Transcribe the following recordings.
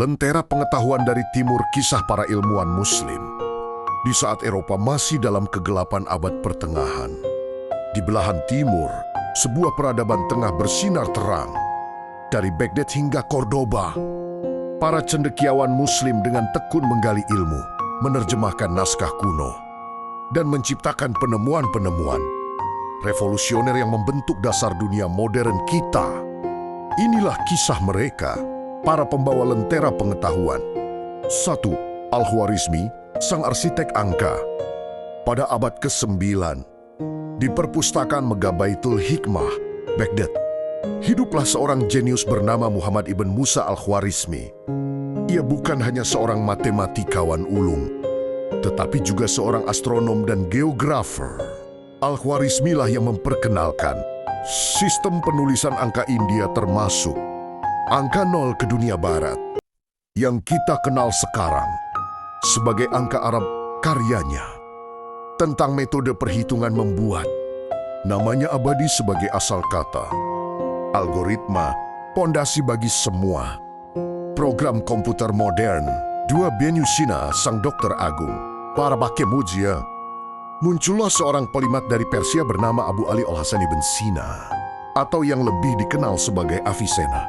Lentera pengetahuan dari timur, kisah para ilmuwan Muslim. Di saat Eropa masih dalam kegelapan abad pertengahan, di belahan timur, sebuah peradaban tengah bersinar terang. Dari Baghdad hingga Cordoba, para cendekiawan Muslim dengan tekun menggali ilmu, menerjemahkan naskah kuno, dan menciptakan penemuan-penemuan revolusioner yang membentuk dasar dunia modern kita. Inilah kisah mereka, para pembawa lentera pengetahuan. 1. Al-Khwarizmi, sang arsitek angka. Pada abad ke-9, di perpustakaan Megabaitul Hikmah, Baghdad, hiduplah seorang jenius bernama Muhammad ibn Musa Al-Khwarizmi. Ia bukan hanya seorang matematikawan ulung, tetapi juga seorang astronom dan geografer. Al-Khwarizmi lah yang memperkenalkan sistem penulisan angka India, termasuk angka 0 ke dunia barat, yang kita kenal sekarang sebagai angka Arab. Karyanya tentang metode perhitungan membuat namanya abadi sebagai asal kata. Algoritma, pondasi bagi semua program komputer modern. 2. Benyusina, sang dokter agung. Para bakemujia. Muncullah seorang polimat dari Persia bernama Abu Ali Al-Hasan ibn Sina, atau yang lebih dikenal sebagai Avicenna.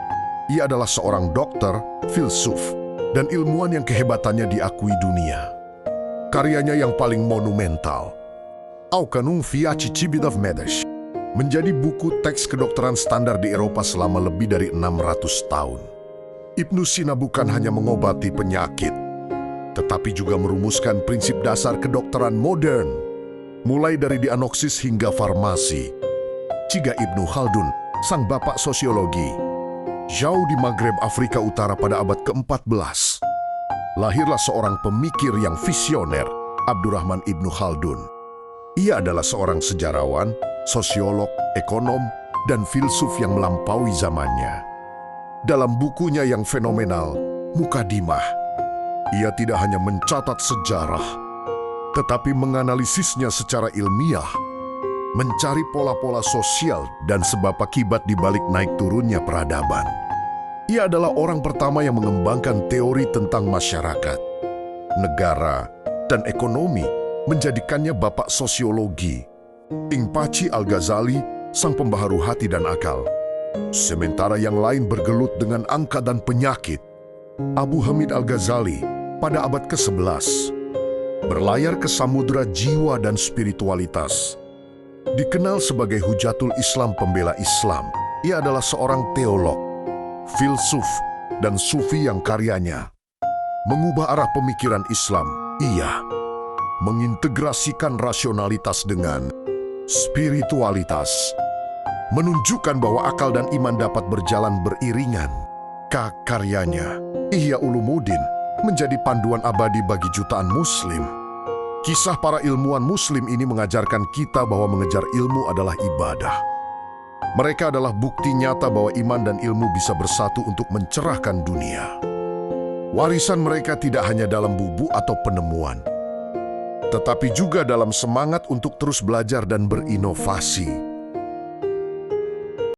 Ia adalah seorang dokter, filsuf, dan ilmuwan yang kehebatannya diakui dunia. Karyanya yang paling monumental, Aukanung Fiaci Cibidav Medesh, menjadi buku teks kedokteran standar di Eropa selama lebih dari 600 tahun. Ibnu Sina bukan hanya mengobati penyakit, tetapi juga merumuskan prinsip dasar kedokteran modern, mulai dari diagnosis hingga farmasi. Ciga Ibnu Khaldun, sang bapak sosiologi, jauh di Maghreb Afrika Utara pada abad ke-14. Lahirlah seorang pemikir yang visioner, Abdurrahman Ibnu Khaldun. Ia adalah seorang sejarawan, sosiolog, ekonom, dan filsuf yang melampaui zamannya. Dalam bukunya yang fenomenal, Mukadimah, ia tidak hanya mencatat sejarah, tetapi menganalisisnya secara ilmiah, mencari pola-pola sosial dan sebab akibat di balik naik turunnya peradaban. Ia adalah orang pertama yang mengembangkan teori tentang masyarakat, negara, dan ekonomi, menjadikannya bapak sosiologi. Ingpaci Al-Ghazali, sang pembaharu hati dan akal. Sementara yang lain bergelut dengan angka dan penyakit. Abu Hamid Al-Ghazali pada abad ke-11 berlayar ke samudera jiwa dan spiritualitas. Dikenal sebagai Hujatul Islam, pembela Islam. Ia adalah seorang teolog, filsuf, dan sufi yang karyanya mengubah arah pemikiran Islam. Ia mengintegrasikan rasionalitas dengan spiritualitas, menunjukkan bahwa akal dan iman dapat berjalan beriringan. Karyanya, Ihya Ulumuddin, menjadi panduan abadi bagi jutaan Muslim. Kisah para ilmuwan Muslim ini mengajarkan kita bahwa mengejar ilmu adalah ibadah. Mereka adalah bukti nyata bahwa iman dan ilmu bisa bersatu untuk mencerahkan dunia. Warisan mereka tidak hanya dalam buku atau penemuan, tetapi juga dalam semangat untuk terus belajar dan berinovasi.